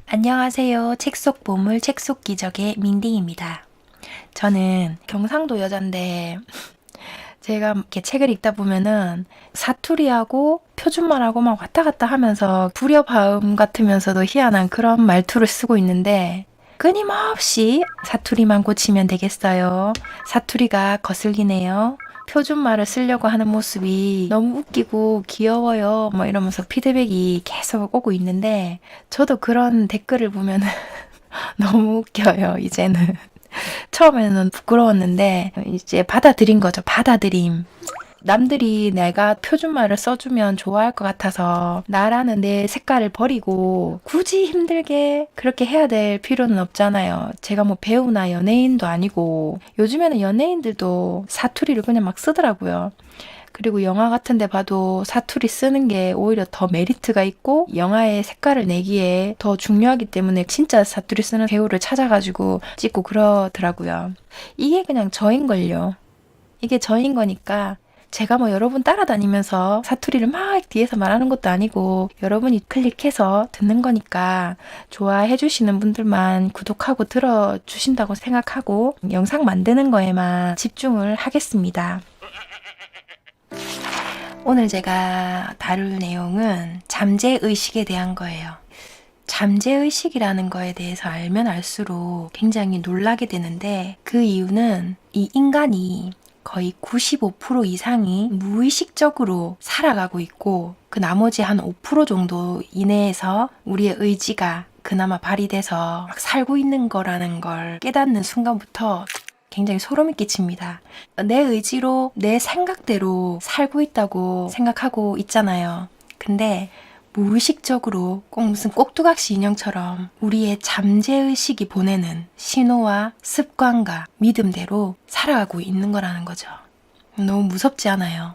안녕하세요. 책 속 보물, 책 속 기적의 민딩입니다. 저는 경상도 여잔데 제가 이렇게 책을 읽다 보면은 사투리하고 표준말하고 막 왔다 갔다 하면서 불협화음 같으면서도 희한한 그런 말투를 쓰고 있는데 끊임없이 사투리만 고치면 되겠어요. 사투리가 거슬리네요. 표준말을 쓰려고 하는 모습이 너무 웃기고 귀여워요. 뭐 이러면서 피드백이 계속 오고 있는데 저도 그런 댓글을 보면 너무 웃겨요, 이제는. 처음에는 부끄러웠는데 이제 받아들인 거죠. 받아들임. 남들이 내가 표준말을 써주면 좋아할 것 같아서 나라는 내 색깔을 버리고 굳이 힘들게 그렇게 해야 될 필요는 없잖아요. 제가 뭐 배우나 연예인도 아니고 요즘에는 연예인들도 사투리를 그냥 막 쓰더라고요. 그리고 영화 같은 데 봐도 사투리 쓰는 게 오히려 더 메리트가 있고 영화의 색깔을 내기에 더 중요하기 때문에 진짜 사투리 쓰는 배우를 찾아가지고 찍고 그러더라고요. 이게 그냥 저인걸요. 이게 저인 거니까 제가 뭐 여러분 따라다니면서 사투리를 막 뒤에서 말하는 것도 아니고 여러분이 클릭해서 듣는 거니까 좋아해 주시는 분들만 구독하고 들어주신다고 생각하고 영상 만드는 거에만 집중을 하겠습니다. 오늘 제가 다룰 내용은 잠재의식에 대한 거예요. 잠재의식이라는 거에 대해서 알면 알수록 굉장히 놀라게 되는데 그 이유는 이 인간이 거의 95% 이상이 무의식적으로 살아가고 있고 그 나머지 한 5% 정도 이내에서 우리의 의지가 그나마 발휘돼서 막 살고 있는 거라는 걸 깨닫는 순간부터 굉장히 소름이 끼칩니다. 내 의지로 내 생각대로 살고 있다고 생각하고 있잖아요. 근데 무의식적으로 꼭 무슨 꼭두각시 인형처럼 우리의 잠재의식이 보내는 신호와 습관과 믿음대로 살아가고 있는 거라는 거죠. 너무 무섭지 않아요?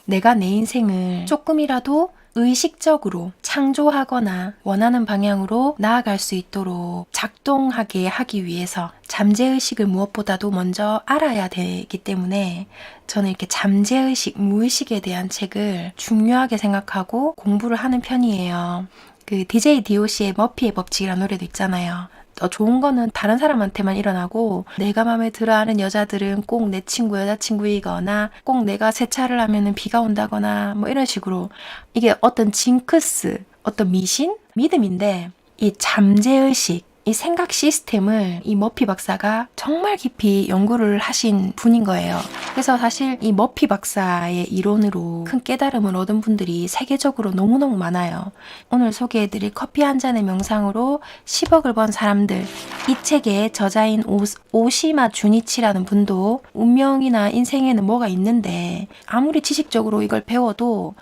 내가 내 인생을 조금이라도 의식적으로 창조하거나 원하는 방향으로 나아갈 수 있도록 작동하게 하기 위해서 잠재의식을 무엇보다도 먼저 알아야 되기 때문에 저는 이렇게 잠재의식, 무의식에 대한 책을 중요하게 생각하고 공부를 하는 편이에요. 그 DJ DOC의 머피의 법칙이라는 노래도 있잖아요. 더 좋은 거는 다른 사람한테만 일어나고 내가 마음에 들어하는 여자들은 꼭 내 친구 여자친구이거나 꼭 내가 세차를 하면은 비가 온다거나 뭐 이런 식으로 이게 어떤 징크스, 어떤 미신? 믿음인데 이 잠재의식, 이 생각 시스템을 이 머피 박사가 정말 깊이 연구를 하신 분인 거예요. 그래서 사실 이 머피 박사의 이론으로 큰 깨달음을 얻은 분들이 세계적으로 너무너무 많아요. 오늘 소개해드릴 커피 한 잔의 명상으로 10억을 번 사람들, 이 책의 저자인 오시마 주니치라는 분도 운명이나 인생에는 뭐가 있는데 아무리 지식적으로 이걸 배워도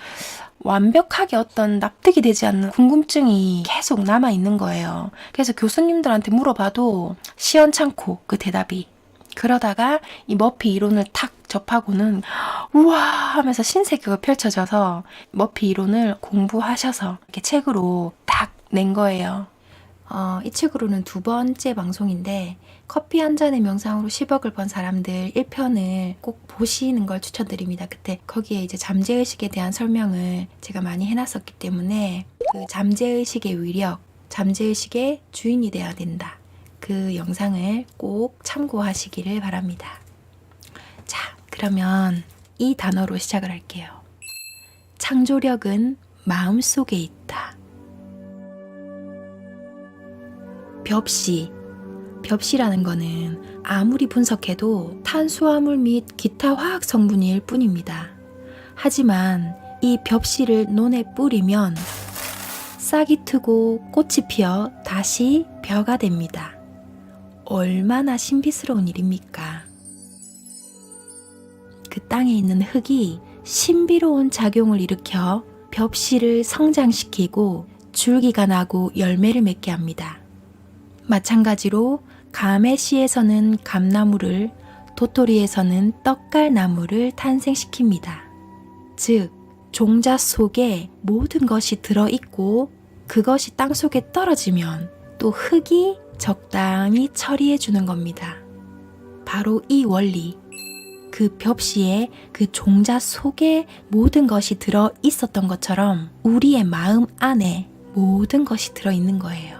완벽하게 어떤 납득이 되지 않는 궁금증이 계속 남아있는 거예요. 그래서 교수님들한테 물어봐도 시원찮고 그 대답이. 그러다가 이 머피 이론을 탁 접하고는 우와 하면서 신세계가 펼쳐져서 머피 이론을 공부하셔서 이렇게 책으로 딱 낸 거예요. 이 책으로는 두 번째 방송인데 커피 한 잔의 명상으로 10억을 번 사람들 1편을 꼭 보시는 걸 추천드립니다. 그때 거기에 이제 잠재의식에 대한 설명을 제가 많이 해놨었기 때문에 그 잠재의식의 위력, 잠재의식의 주인이 되어야 된다. 그 영상을 꼭 참고하시기를 바랍니다. 자, 그러면 이 단어로 시작을 할게요. 창조력은 마음속에 있다. 벽시라는 거는 아무리 분석해도 탄수화물 및 기타 화학 성분일 뿐입니다. 하지만 이 벽시를 논에 뿌리면 싹이 트고 꽃이 피어 다시 벼가 됩니다. 얼마나 신비스러운 일입니까? 그 땅에 있는 흙이 신비로운 작용을 일으켜 벽시를 성장시키고 줄기가 나고 열매를 맺게 합니다. 마찬가지로 가메시에서는 감나무를, 도토리에서는 떡갈나무를 탄생시킵니다. 즉, 종자 속에 모든 것이 들어있고 그것이 땅 속에 떨어지면 또 흙이 적당히 처리해 주는 겁니다. 바로 이 원리, 그 벽시에 그 종자 속에 모든 것이 들어 있었던 것처럼 우리의 마음 안에 모든 것이 들어있는 거예요.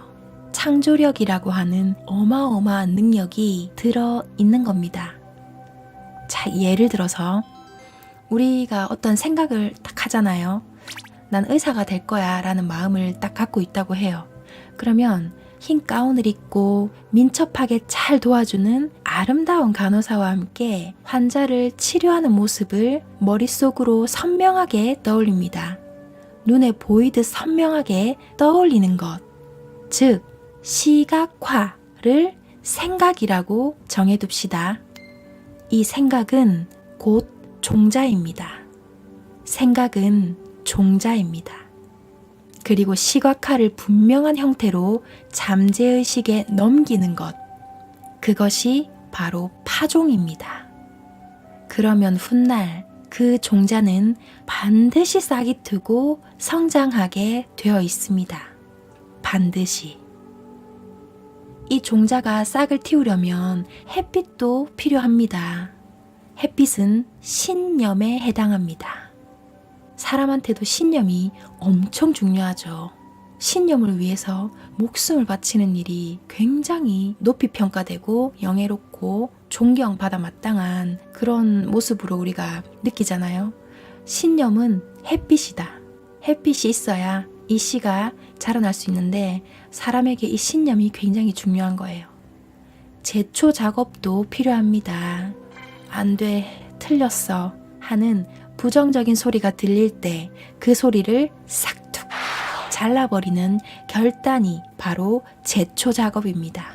창조력이라고 하는 어마어마한 능력이 들어있는 겁니다. 자, 예를 들어서 우리가 어떤 생각을 딱 하잖아요. 난 의사가 될 거야 라는 마음을 딱 갖고 있다고 해요. 그러면 흰 가운을 입고 민첩하게 잘 도와주는 아름다운 간호사와 함께 환자를 치료하는 모습을 머릿속으로 선명하게 떠올립니다. 눈에 보이듯 선명하게 떠올리는 것, 즉 시각화를 생각이라고 정해둡시다. 이 생각은 곧 종자입니다. 생각은 종자입니다. 그리고 시각화를 분명한 형태로 잠재의식에 넘기는 것, 그것이 바로 파종입니다. 그러면 훗날 그 종자는 반드시 싹이 트고 성장하게 되어 있습니다. 반드시. 이 종자가 싹을 틔우려면 햇빛도 필요합니다. 햇빛은 신념에 해당합니다. 사람한테도 신념이 엄청 중요하죠. 신념을 위해서 목숨을 바치는 일이 굉장히 높이 평가되고 영예롭고 존경받아 마땅한 그런 모습으로 우리가 느끼잖아요. 신념은 햇빛이다. 햇빛이 있어야 이 씨가 자라날 수 있는데 사람에게 이 신념이 굉장히 중요한 거예요. 제초 작업도 필요합니다. 안 돼, 틀렸어 하는 부정적인 소리가 들릴 때 그 소리를 싹둑 잘라버리는 결단이 바로 제초 작업입니다.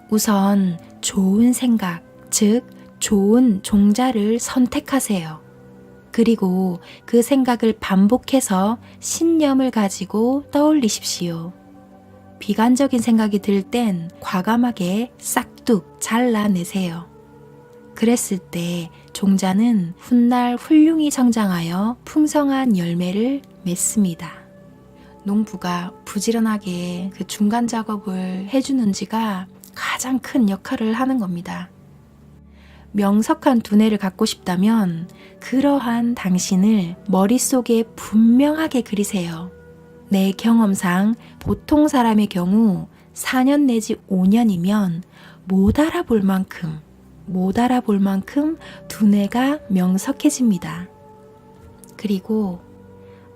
우선 좋은 생각, 즉 좋은 종자를 선택하세요. 그리고 그 생각을 반복해서 신념을 가지고 떠올리십시오. 비관적인 생각이 들 땐 과감하게 싹둑 잘라내세요. 그랬을 때 종자는 훗날 훌륭히 성장하여 풍성한 열매를 맺습니다. 농부가 부지런하게 그 중간 작업을 해주는지가 가장 큰 역할을 하는 겁니다. 명석한 두뇌를 갖고 싶다면 그러한 당신을 머릿속에 분명하게 그리세요. 내 경험상 보통 사람의 경우 4년 내지 5년이면 못 알아볼 만큼 두뇌가 명석해집니다. 그리고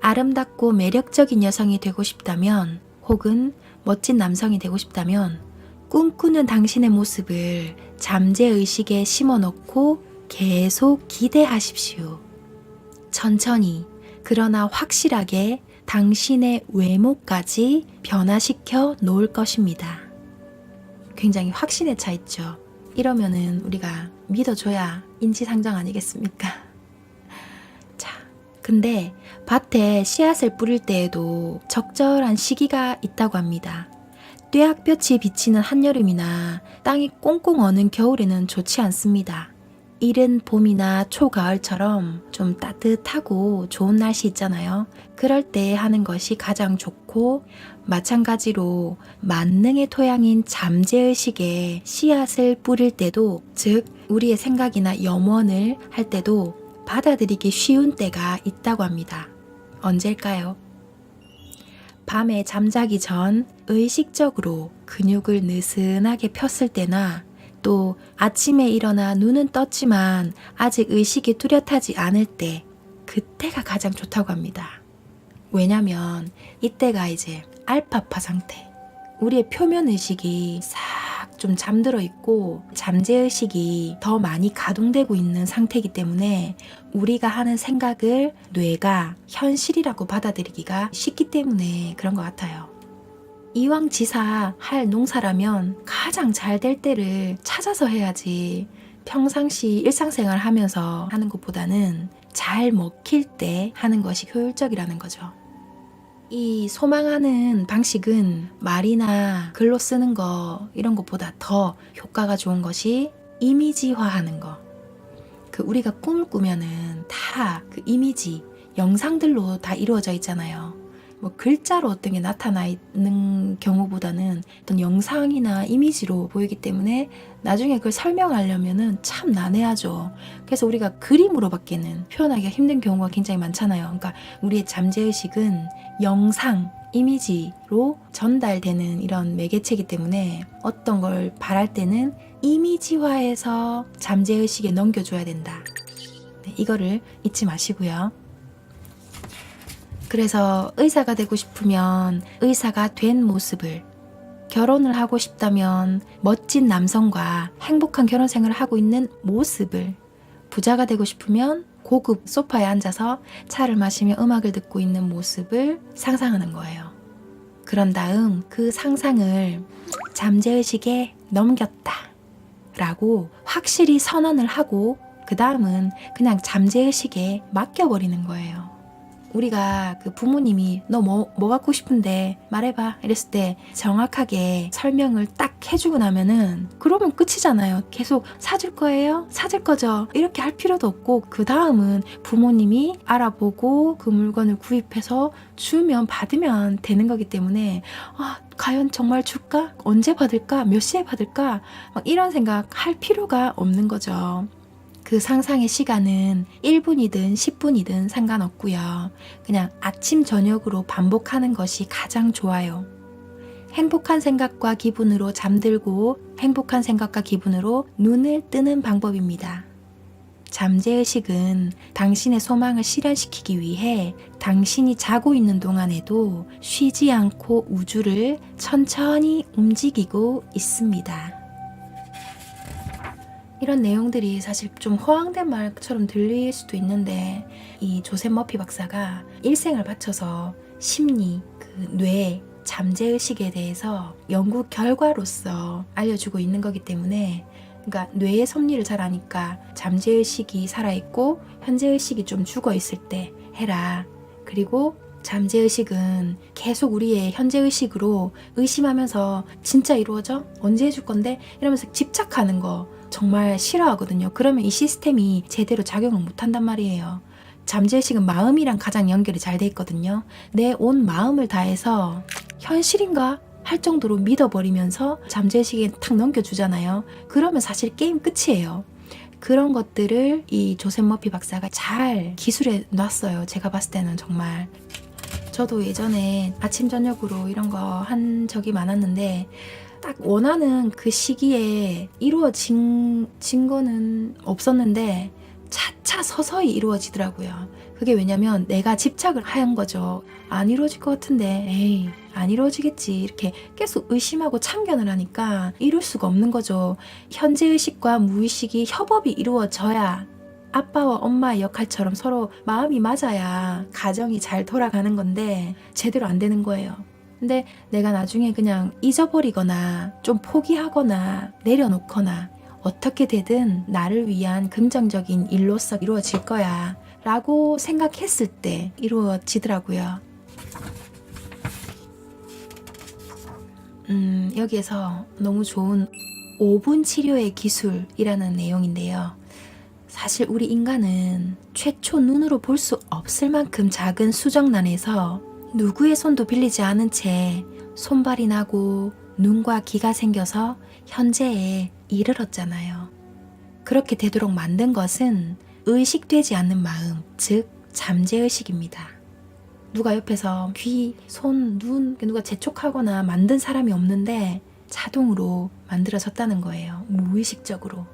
아름답고 매력적인 여성이 되고 싶다면 혹은 멋진 남성이 되고 싶다면 꿈꾸는 당신의 모습을 잠재의식에 심어넣고 계속 기대하십시오. 천천히 그러나 확실하게 당신의 외모까지 변화시켜 놓을 것입니다. 굉장히 확신에 차 있죠. 이러면은 우리가 믿어줘야 인지상정 아니겠습니까? 자, 근데 밭에 씨앗을 뿌릴 때에도 적절한 시기가 있다고 합니다. 떼약볕이 비치는 한여름이나 땅이 꽁꽁 어는 겨울에는 좋지 않습니다. 이른 봄이나 초가을처럼 좀 따뜻하고 좋은 날씨 있잖아요. 그럴 때 하는 것이 가장 좋고, 마찬가지로 만능의 토양인 잠재의식에 씨앗을 뿌릴 때도, 즉 우리의 생각이나 염원을 할 때도 받아들이기 쉬운 때가 있다고 합니다. 언제일까요? 밤에 잠자기 전 의식적으로 근육을 느슨하게 폈을 때나, 또 아침에 일어나 눈은 떴지만 아직 의식이 뚜렷하지 않을 때, 그때가 가장 좋다고 합니다. 왜냐면 이때가 이제 알파파 상태, 우리의 표면 의식이 싹 좀 잠들어 있고 잠재의식이 더 많이 가동되고 있는 상태이기 때문에 우리가 하는 생각을 뇌가 현실이라고 받아들이기가 쉽기 때문에 그런 것 같아요. 이왕지사 할 농사라면 가장 잘 될 때를 찾아서 해야지, 평상시 일상생활 하면서 하는 것보다는 잘 먹힐 때 하는 것이 효율적이라는 거죠. 이 소망하는 방식은 말이나 글로 쓰는 거 이런 것보다 더 효과가 좋은 것이 이미지화하는 거. 그 우리가 꿈을 꾸면은 다 그 이미지, 영상들로 다 이루어져 있잖아요. 뭐 글자로 어떤 게 나타나 있는 경우보다는 어떤 영상이나 이미지로 보이기 때문에 나중에 그걸 설명하려면은 참 난해하죠. 그래서 우리가 그림으로밖에는 표현하기가 힘든 경우가 굉장히 많잖아요. 그러니까 우리의 잠재의식은 영상, 이미지로 전달되는 이런 매개체이기 때문에 어떤 걸 바랄 때는 이미지화해서 잠재의식에 넘겨줘야 된다. 네, 이거를 잊지 마시고요. 그래서 의사가 되고 싶으면 의사가 된 모습을, 결혼을 하고 싶다면 멋진 남성과 행복한 결혼 생활을 하고 있는 모습을, 부자가 되고 싶으면 고급 소파에 앉아서 차를 마시며 음악을 듣고 있는 모습을 상상하는 거예요. 그런 다음 그 상상을 잠재의식에 넘겼다 라고 확실히 선언을 하고 그 다음은 그냥 잠재의식에 맡겨버리는 거예요. 우리가 그 부모님이 너 뭐 갖고 싶은데 말해봐 이랬을 때 정확하게 설명을 딱 해주고 나면은 그러면 끝이잖아요. 계속 사줄 거예요? 사줄 거죠? 이렇게 할 필요도 없고 그 다음은 부모님이 알아보고 그 물건을 구입해서 주면 받으면 되는 거기 때문에 과연 정말 줄까? 언제 받을까? 몇 시에 받을까? 막 이런 생각 할 필요가 없는 거죠. 그 상상의 시간은 1분이든 10분이든 상관없고요. 그냥 아침 저녁으로 반복하는 것이 가장 좋아요. 행복한 생각과 기분으로 잠들고 행복한 생각과 기분으로 눈을 뜨는 방법입니다. 잠재의식은 당신의 소망을 실현시키기 위해 당신이 자고 있는 동안에도 쉬지 않고 우주를 천천히 움직이고 있습니다. 이런 내용들이 사실 좀 허황된 말처럼 들릴 수도 있는데 이 조셉 머피 박사가 일생을 바쳐서 심리, 뇌, 잠재의식에 대해서 연구 결과로서 알려주고 있는 거기 때문에 그러니까 뇌의 섭리를 잘 아니까 잠재의식이 살아있고 현재의식이 좀 죽어있을 때 해라. 그리고 잠재의식은 계속 우리의 현재의식으로 의심하면서 진짜 이루어져? 언제 해줄 건데? 이러면서 집착하는 거 정말 싫어하거든요. 그러면 이 시스템이 제대로 작용을 못한단 말이에요. 잠재의식은 마음이랑 가장 연결이 잘 돼 있거든요. 내 온 마음을 다해서 현실인가? 할 정도로 믿어버리면서 잠재의식에 탁 넘겨주잖아요. 그러면 사실 게임 끝이에요. 그런 것들을 이 조셉 머피 박사가 잘 기술해 놨어요. 제가 봤을 때는 정말. 저도 예전에 아침 저녁으로 이런 거 한 적이 많았는데 딱 원하는 그 시기에 이루어진 거는 없었는데 차차 서서히 이루어지더라고요. 그게 왜냐면 내가 집착을 한 거죠. 안 이루어질 것 같은데 에이 안 이루어지겠지 이렇게 계속 의심하고 참견을 하니까 이룰 수가 없는 거죠. 현재의식과 무의식이 협업이 이루어져야 아빠와 엄마의 역할처럼 서로 마음이 맞아야 가정이 잘 돌아가는 건데 제대로 안 되는 거예요. 근데 내가 나중에 그냥 잊어버리거나 좀 포기하거나 내려놓거나 어떻게 되든 나를 위한 긍정적인 일로서 이루어질 거야 라고 생각했을 때 이루어지더라고요. 여기에서 너무 좋은 5분 치료의 기술이라는 내용인데요. 사실 우리 인간은 최초 눈으로 볼 수 없을 만큼 작은 수정란에서 누구의 손도 빌리지 않은 채 손발이 나고 눈과 귀가 생겨서 현재에 이르렀잖아요. 그렇게 되도록 만든 것은 의식되지 않는 마음, 즉 잠재의식입니다. 누가 옆에서 귀, 손, 눈 누가 재촉하거나 만든 사람이 없는데 자동으로 만들어졌다는 거예요. 무의식적으로.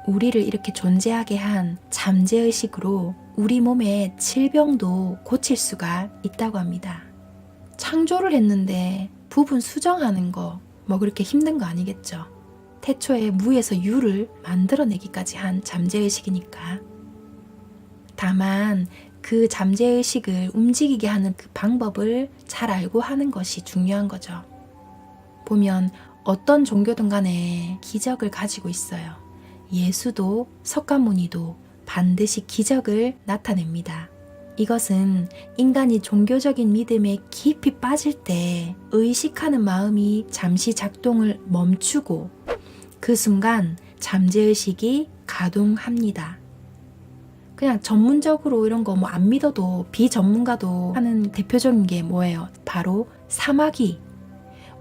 우리를 이렇게 존재하게 한 잠재의식으로 우리 몸의 질병도 고칠 수가 있다고 합니다. 창조를 했는데 부분 수정하는 거 뭐 그렇게 힘든 거 아니겠죠. 태초에 무에서 유를 만들어내기까지 한 잠재의식이니까. 다만 그 잠재의식을 움직이게 하는 그 방법을 잘 알고 하는 것이 중요한 거죠. 보면 어떤 종교든 간에 기적을 가지고 있어요. 예수도 석가모니도 반드시 기적을 나타냅니다. 이것은 인간이 종교적인 믿음에 깊이 빠질 때 의식하는 마음이 잠시 작동을 멈추고 그 순간 잠재의식이 가동합니다. 그냥 전문적으로 이런 거 뭐 안 믿어도 비전문가도 하는 대표적인 게 뭐예요? 바로 사마귀.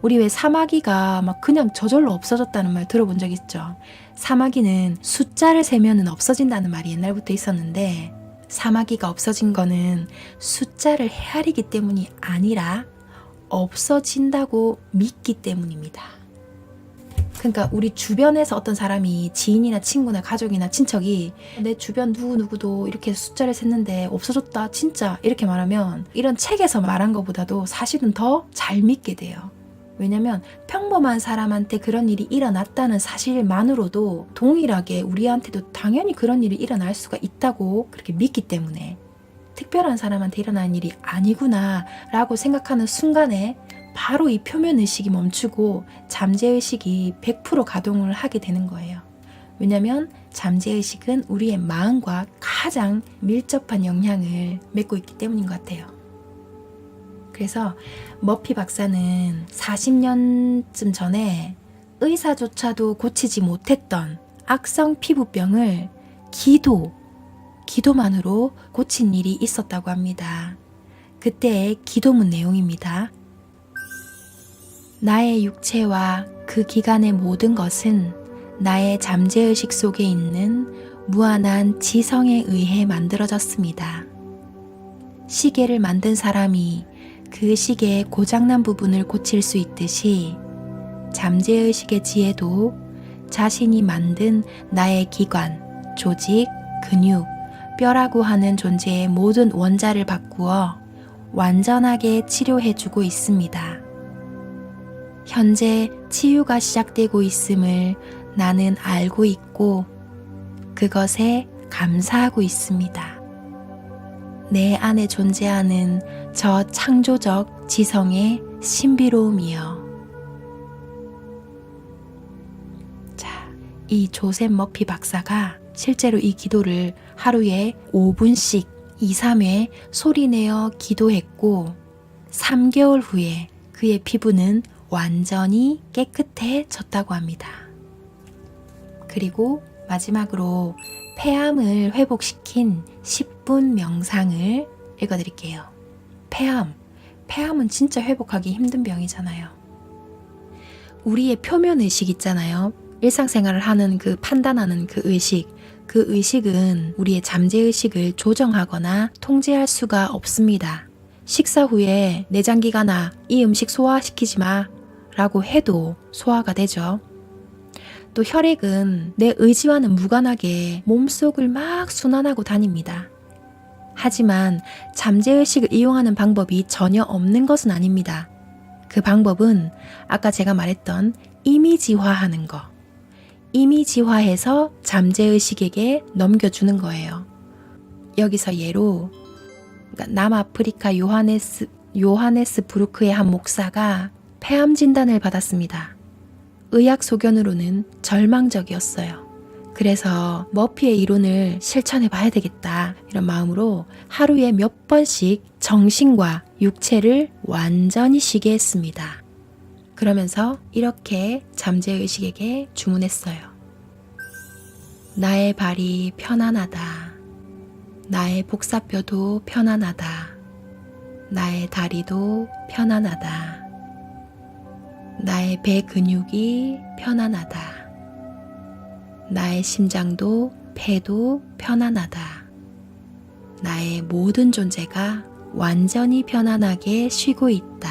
우리 왜 사마귀가 막 그냥 저절로 없어졌다는 말 들어본 적 있죠? 사마귀는 숫자를 세면은 없어진다는 말이 옛날부터 있었는데 사마귀가 없어진 거는 숫자를 헤아리기 때문이 아니라 없어진다고 믿기 때문입니다. 그러니까 우리 주변에서 어떤 사람이 지인이나 친구나 가족이나 친척이 내 주변 누구누구도 이렇게 숫자를 셌는데 없어졌다 진짜 이렇게 말하면 이런 책에서 말한 것보다도 사실은 더 잘 믿게 돼요. 왜냐면 평범한 사람한테 그런 일이 일어났다는 사실만으로도 동일하게 우리한테도 당연히 그런 일이 일어날 수가 있다고 그렇게 믿기 때문에 특별한 사람한테 일어나는 일이 아니구나 라고 생각하는 순간에 바로 이 표면의식이 멈추고 잠재의식이 100% 가동을 하게 되는 거예요. 왜냐면 잠재의식은 우리의 마음과 가장 밀접한 영향을 맺고 있기 때문인 것 같아요. 그래서 머피 박사는 40년쯤 전에 의사조차도 고치지 못했던 악성 피부병을 기도만으로 고친 일이 있었다고 합니다. 그때의 기도문 내용입니다. 나의 육체와 그 기간의 모든 것은 나의 잠재의식 속에 있는 무한한 지성에 의해 만들어졌습니다. 시계를 만든 사람이 그 시계의 고장난 부분을 고칠 수 있듯이 잠재의식의 지혜도 자신이 만든 나의 기관, 조직, 근육, 뼈라고 하는 존재의 모든 원자를 바꾸어 완전하게 치료해주고 있습니다. 현재 치유가 시작되고 있음을 나는 알고 있고 그것에 감사하고 있습니다. 내 안에 존재하는 저 창조적 지성의 신비로움이여. 자, 이 조셉 머피 박사가 실제로 이 기도를 하루에 5분씩 2, 3회 소리내어 기도했고 3개월 후에 그의 피부는 완전히 깨끗해졌다고 합니다. 그리고 마지막으로 폐암을 회복시킨 10분 명상을 읽어드릴게요. 폐암은 진짜 회복하기 힘든 병이잖아요. 우리의 표면의식 있잖아요. 일상생활을 하는 그 판단하는 그 의식은 우리의 잠재의식을 조정하거나 통제할 수가 없습니다. 식사 후에 내장기가 나 이 음식 소화시키지 마 라고 해도 소화가 되죠. 또 혈액은 내 의지와는 무관하게 몸속을 막 순환하고 다닙니다. 하지만 잠재의식을 이용하는 방법이 전혀 없는 것은 아닙니다. 그 방법은 아까 제가 말했던 이미지화하는 거. 이미지화해서 잠재의식에게 넘겨주는 거예요. 여기서 예로 남아프리카 요하네스 부르크의 한 목사가 폐암 진단을 받았습니다. 의학 소견으로는 절망적이었어요. 그래서 머피의 이론을 실천해 봐야 되겠다 이런 마음으로 하루에 몇 번씩 정신과 육체를 완전히 쉬게 했습니다. 그러면서 이렇게 잠재의식에게 주문했어요. 나의 발이 편안하다. 나의 복사뼈도 편안하다. 나의 다리도 편안하다. 나의 배 근육이 편안하다. 나의 심장도 폐도 편안하다. 나의 모든 존재가 완전히 편안하게 쉬고 있다.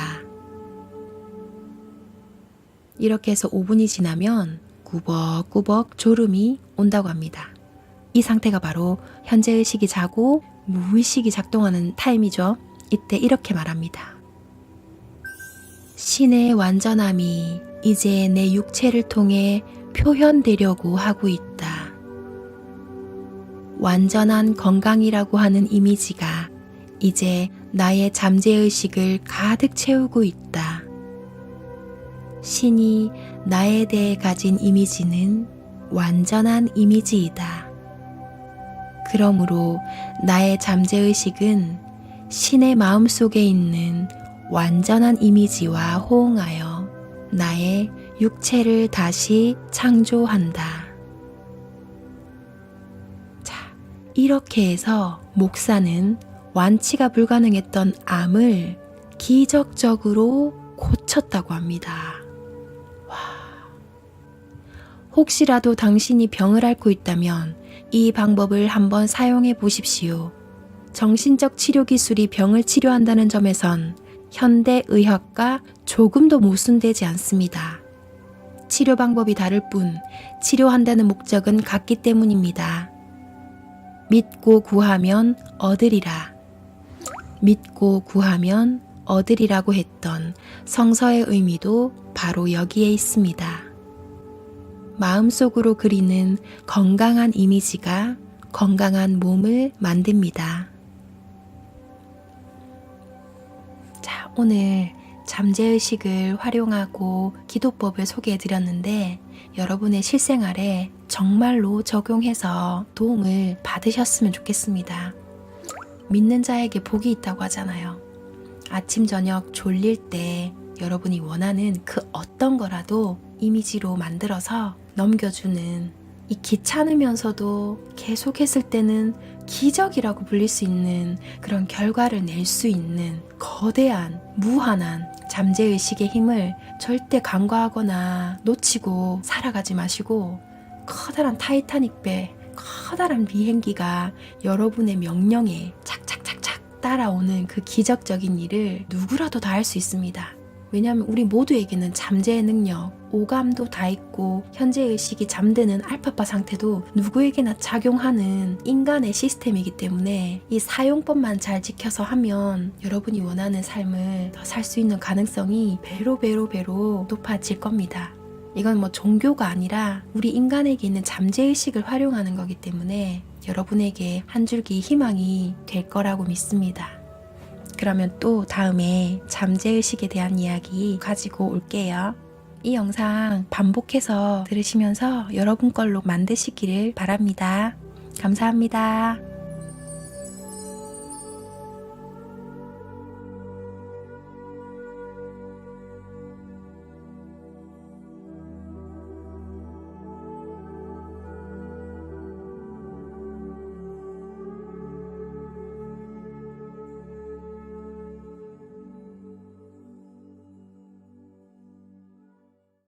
이렇게 해서 5분이 지나면 꾸벅꾸벅 졸음이 온다고 합니다. 이 상태가 바로 현재의식이 자고 무의식이 작동하는 타임이죠. 이때 이렇게 말합니다. 신의 완전함이 이제 내 육체를 통해 표현되려고 하고 있다. 완전한 건강이라고 하는 이미지가 이제 나의 잠재의식을 가득 채우고 있다. 신이 나에 대해 가진 이미지는 완전한 이미지이다. 그러므로 나의 잠재의식은 신의 마음속에 있는 완전한 이미지와 호응하여 나의 육체를 다시 창조한다. 자, 이렇게 해서 목사는 완치가 불가능했던 암을 기적적으로 고쳤다고 합니다. 혹시라도 당신이 병을 앓고 있다면 이 방법을 한번 사용해 보십시오. 정신적 치료 기술이 병을 치료한다는 점에선 현대의학과 조금도 모순되지 않습니다. 치료 방법이 다를 뿐 치료한다는 목적은 같기 때문입니다. 믿고 구하면 얻으리라. 믿고 구하면 얻으리라고 했던 성서의 의미도 바로 여기에 있습니다. 마음속으로 그리는 건강한 이미지가 건강한 몸을 만듭니다. 자, 오늘 잠재의식을 활용하고 기도법을 소개해드렸는데 여러분의 실생활에 정말로 적용해서 도움을 받으셨으면 좋겠습니다. 믿는 자에게 복이 있다고 하잖아요. 아침 저녁 졸릴 때 여러분이 원하는 그 어떤 거라도 이미지로 만들어서 넘겨주는, 이 귀찮으면서도 계속했을 때는 기적이라고 불릴 수 있는 그런 결과를 낼 수 있는 거대한 무한한 잠재의식의 힘을 절대 간과하거나 놓치고 살아가지 마시고, 커다란 타이타닉배, 커다란 비행기가 여러분의 명령에 착착착착 따라오는 그 기적적인 일을 누구라도 다 할 수 있습니다. 왜냐하면 우리 모두에게는 잠재의 능력, 오감도 다 있고 현재의식이 잠드는 알파파 상태도 누구에게나 작용하는 인간의 시스템이기 때문에 이 사용법만 잘 지켜서 하면 여러분이 원하는 삶을 더 살 수 있는 가능성이 배로 높아질 겁니다. 이건 뭐 종교가 아니라 우리 인간에게 있는 잠재의식을 활용하는 거기 때문에 여러분에게 한 줄기 희망이 될 거라고 믿습니다. 그러면 또 다음에 잠재의식에 대한 이야기 가지고 올게요. 이 영상 반복해서 들으시면서 여러분 걸로 만드시기를 바랍니다. 감사합니다.